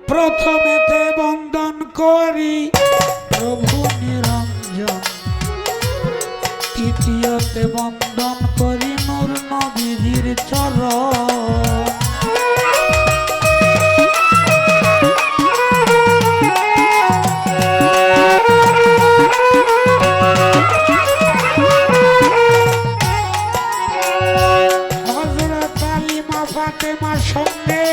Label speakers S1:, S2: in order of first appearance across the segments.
S1: প্রথমেতে বন্দন করি প্রভু নিরঞ্জন, তৃতীয়তে বন্দন করি নূর নবীজির চরণ। হযরত আলী মা ফাতেমার সঙ্গে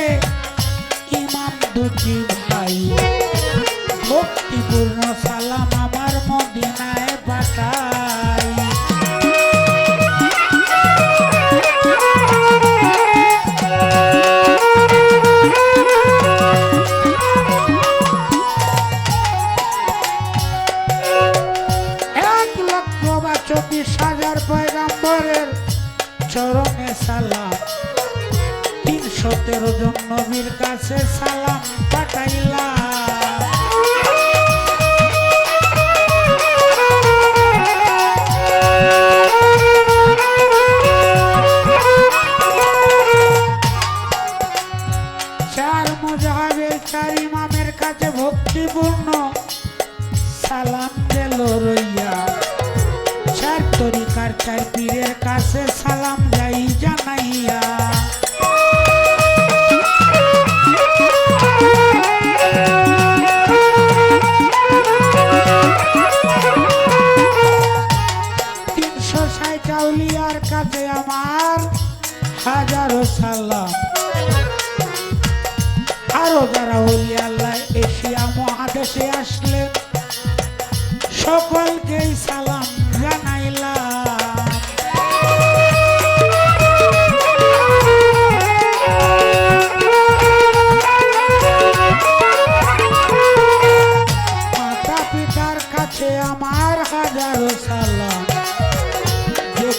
S1: ইমাম দুটি ভাই, ভক্তিপূর্ণ সালাম আমার মদিনায় পাঠাই। এক লক্ষ বা 24,000 পয়গম্বরের চরণে সালাম, 313 জন নবীর কাছে সালাম পাঠাইলাম। চার মুজাহাবের 4 ইমামের কাছে ভক্তিপূর্ণ সালাম দিল রইয়া, 4 তরিকার 4 পীরের কাছে সালাম যাই জানাইয়া। আউলিয়ার কাছে আমার হাজারো সালাম, আরো যারা ওলি আল্লাহ এশিয়া মহাদেশে আসলে সকলকেই সালাম জানাইলাম। মাতা পিতার কাছে আমার হাজারো সালাম,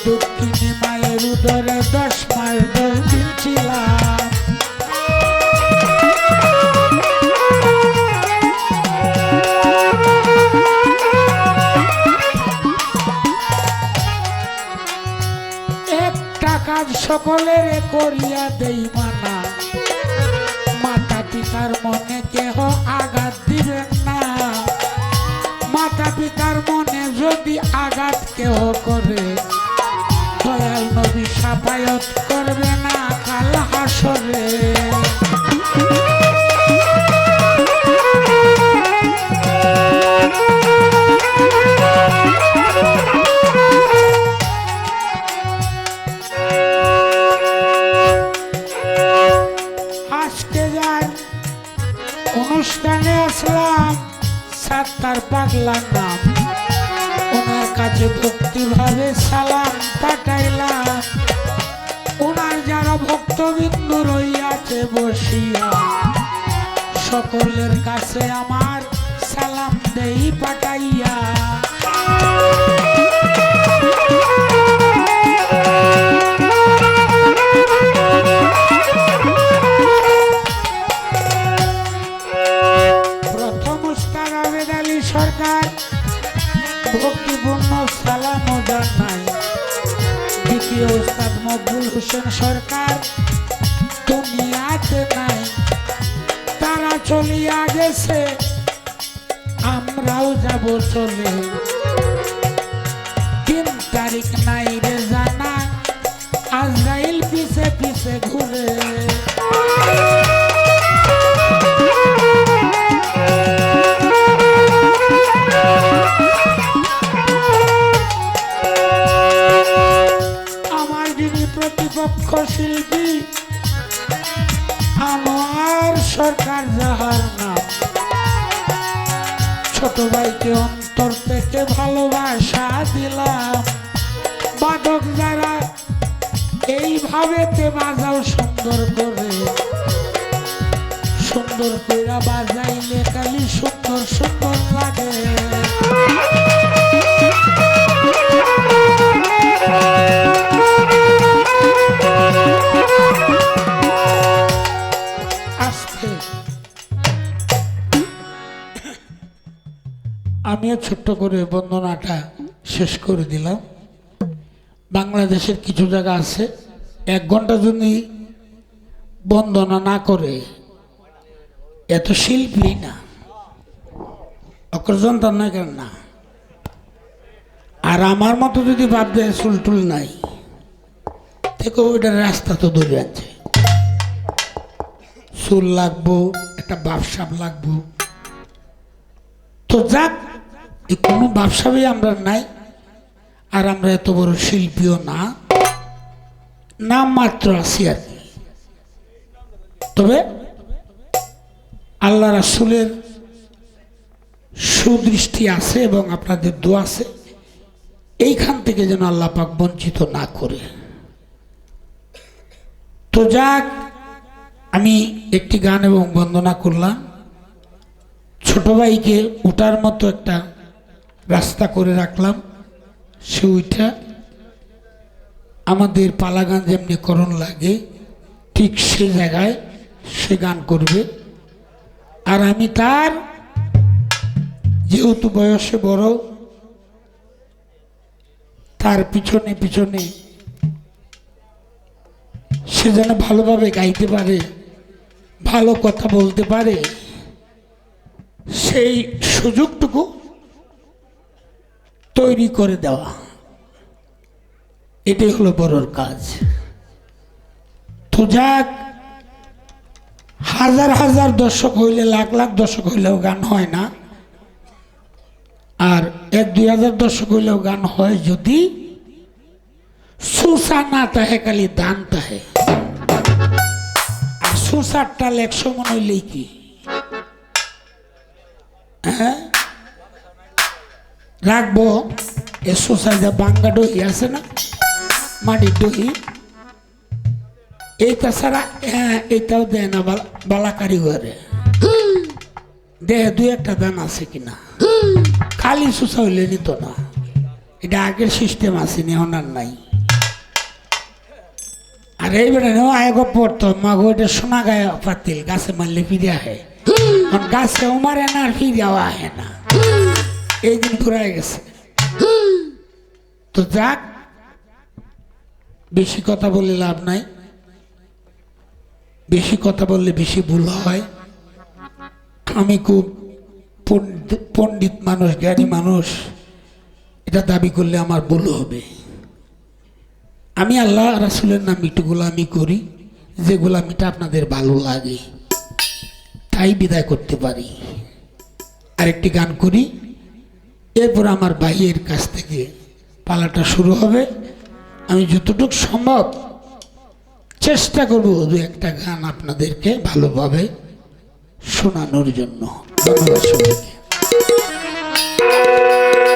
S1: দক্ষিণী মায়ের উদরে 10 মাস 10 দিন ছিলাম। একটা কাজ সকলের করিয়া দেই মানা, মাতা পিতার মনে কেহ আঘাত দিবেন না। মাতা পিতার মনে যদি আঘাত কেহ করে, দয়াল নবী শাফায়াত করবে না কাল হাসরে। আজকে যার অনুষ্ঠানে আসলাম সাত্তার পাগলার নাম, ওনার কাছে ভক্তিভাবে সালাম পাঠাইলাম। ওনার যারা ভক্তবৃন্দ রইয়াছে বসিয়া, সকলের কাছে আমার সালাম দেই পাঠাইয়া। প্রথম উস্তাদ আবেদ আলী সরকার ভক্তিপূর্ণ সালাম ও জানাই। দ্বিতীয় উস্তাদ মকবুল হোসেন সরকার দুনিয়াতে নাই, তারা চলিয়া গেছে আমরাও যাব চলে। 3 তারিখ নাই রে জানা, আজরাইল পিছে পিছে ঘুরে। প্রতিপক্ষ শিল্পী আনোয়ার সরকার যাহার নাম, ছোট ভাইকে অন্তর থেকে ভালোবাসা দিলাম। বাদক যারা এইভাবে বাজাও সুন্দর করে, সুন্দর করে বাজাইলে খালি সুন্দর সুন্দর লাগে। আমিও ছোট্ট করে বন্দনাটা শেষ করে দিলাম। বাংলাদেশের কিছু জায়গা আছে 1 ঘন্টা যদি বন্দনা না করে এত শিল্পী না, অকর্জনতার নয় কেন না। আর আমার মতো যদি ভাব দেয় চুলটুল নাই, দেখো ওইটার রাস্তা তো ধরে আছে, চুল লাগবো, একটা বাপসাপ লাগবো। তো যাক, কোনো বাপসাপই আমরা নাই, আর আমরা এত বড় শিল্পীও না, নাম মাত্র আছি আর কি। তবে আল্লাহ রাসূলের সুদৃষ্টি আছে এবং আপনাদের দোয়া আছে, এইখান থেকে যেন আল্লাহ পাক বঞ্চিত না করে। তো যাক, আমি একটি গান এবং বন্দনা করলাম। ছোট ভাইকে উঠার মতো একটা রাস্তা করে রাখলাম, সে উঠা আমাদের পালা গান যেমনি করণ লাগে ঠিক সে জায়গায় সে গান করবে। আর আমি তার যেহেতু বয়সে বড়, তার পিছনে পিছনে সে যেন ভালোভাবে গাইতে পারে, ভালো কথা বলতে পারে, সেই সুযোগটুকু তৈরি করে দেওয়া, এটাই হলো বড়র কাজ। তো যাক, হাজার হাজার দর্শক হইলে, লাখ লাখ দর্শক হইলেও গান হয় না, আর 1-2 হাজার দর্শক হইলেও গান হয় যদি সুসা না তাহে, খালি দান তাহে। আর সুসার টাল 100 মন হইলেই কি, হ্যাঁ রাখবো। এ সুসার যা বাঙ্গা ডহি আছে না, মাটির ডহি, এইটা ছাড়া এইটাও দেয় না বালা কারিগরে, দেহ 2-1টা দান আছে কিনা, খালি সুসা হইলে নিত না। এটা আগের সিস্টেম আছে, ওনার নাই। আর এইবারে নেওয়া আগে পড়তো মাগো, এটা সোনা গায়ে পাতিল, গাছে মারলে ফিরে আহে, গাছে মারে না আর ফিরেও আহে না, এই দিন ঘুরাই গেছে। তো যাক, বেশি কথা বলে লাভ নাই, বেশি কথা বললে বেশি ভুল হয়। আমি খুব পণ্ডিত মানুষ, জ্ঞানী মানুষ, এটা দাবি করলে আমার ভুল হবে। আমি আল্লাহ রাসূলের নাম একটু গোলামি করি, যে গোলামিটা আপনাদের ভালো লাগে তাই বিদায় করতে পারি। আরেকটি গান করি, এরপর আমার ভাইয়ের কাছ থেকে পালাটা শুরু হবে। আমি যতটুকু সম্ভব চেষ্টা করব 2-1টা গান আপনাদেরকে ভালোভাবে শোনানোর জন্য। ধন্যবাদ সবাইকে।